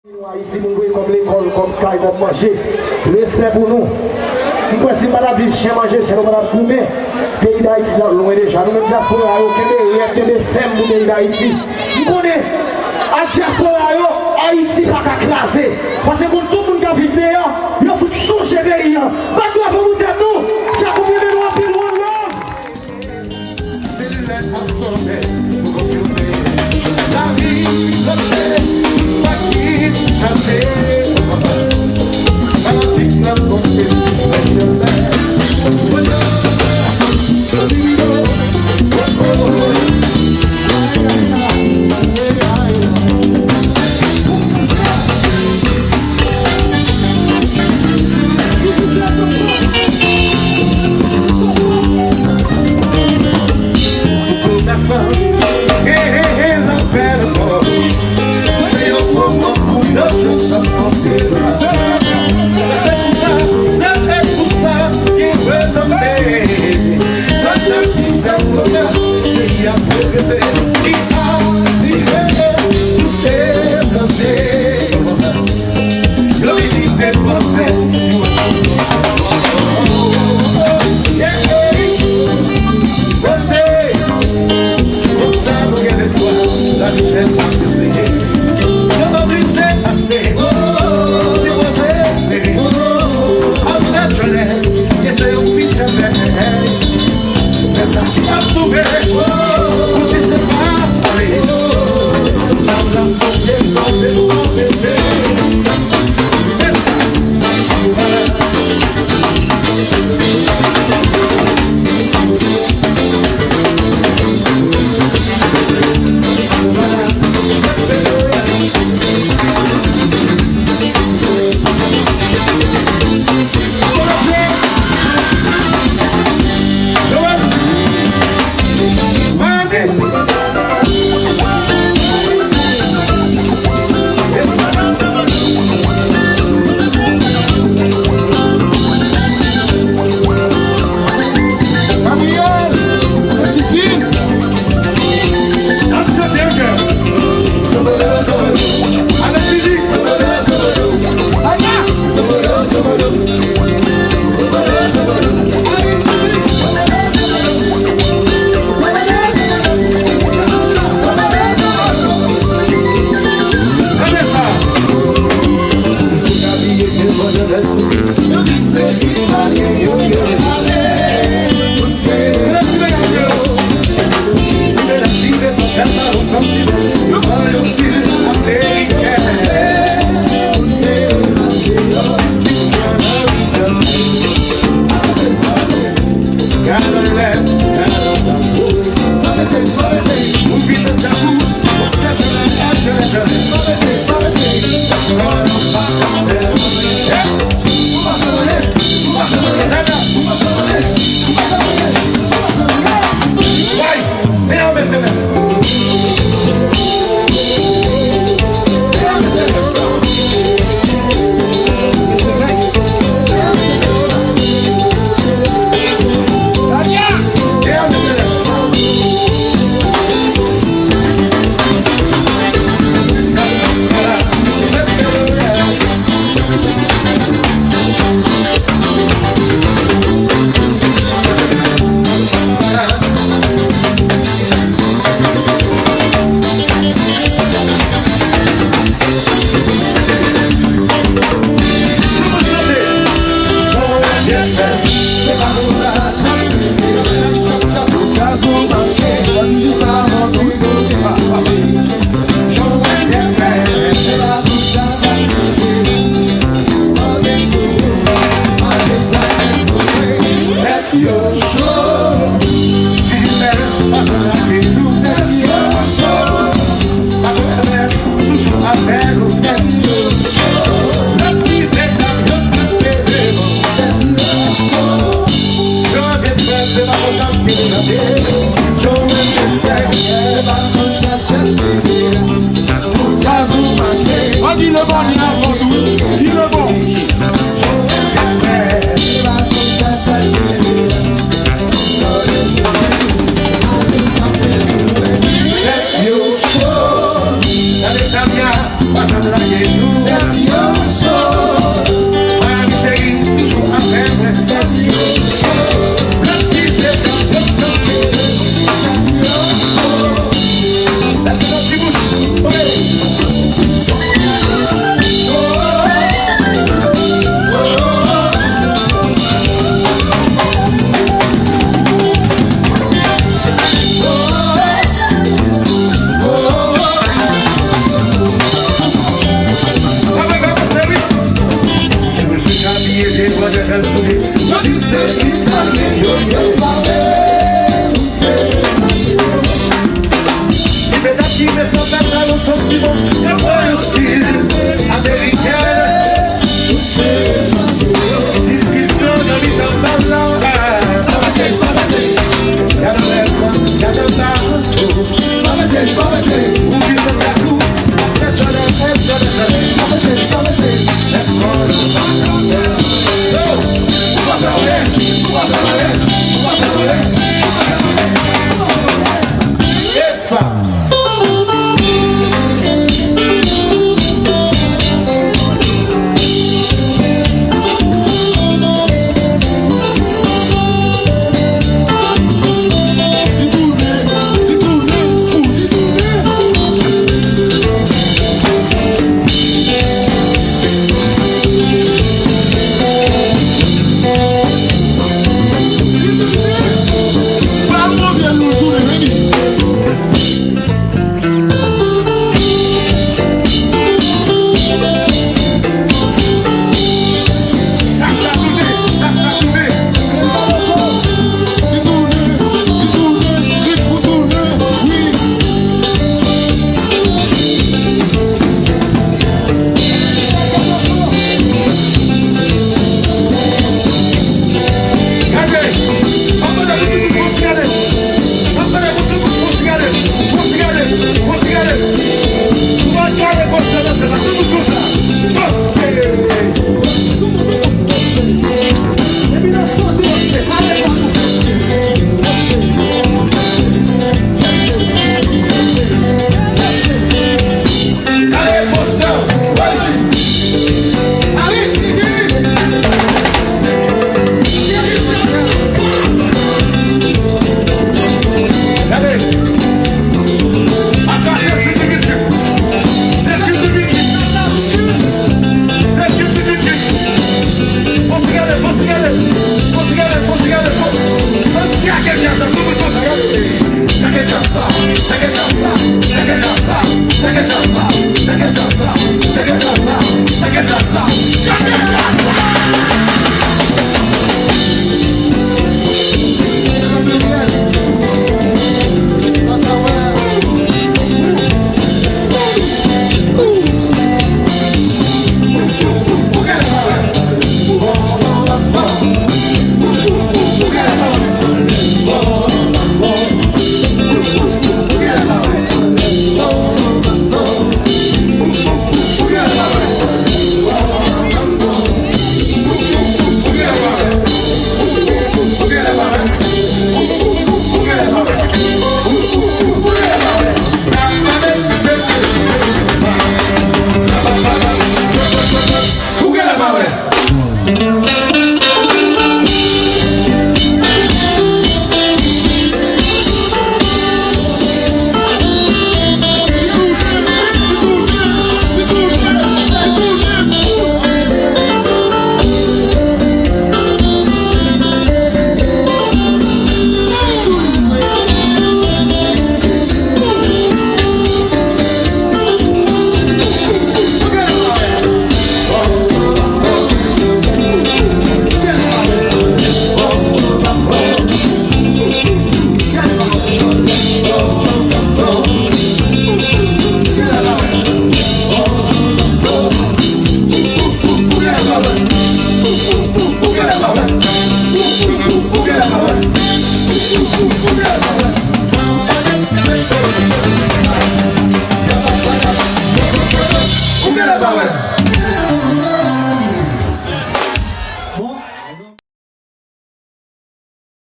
Haïti, nous voyons comme l'école, comme caille, comme manger. Respect pour nous. Nous pensons que madame dit chien manger, c'est madame Koumé. Pays d'Haïti, loin déjà. Nous-mêmes, diaspora, nous sommes femmes pour le pays d'Haïti. Nous connaissons, à diaspora, Haïti n'a pas crasé. Parce que pour tout le monde qui vit dehors, il faut changer le pays. Pas de vous dire nous. J'ai combien de lois plus loin là. C'est l'aide pour sauver, pour confirmer. La vie, la paix, pas qui chercher. Fanatique, la compétition, Like belle souris. Si c'est italien, yo yo parler. Si mes acquis me prennent dans le sentiment, y'a pas un style américain. Discussion dans les temps y'a de l'air, y'a de l'air. Ou vite dans ta coupe, après j'en Check it out.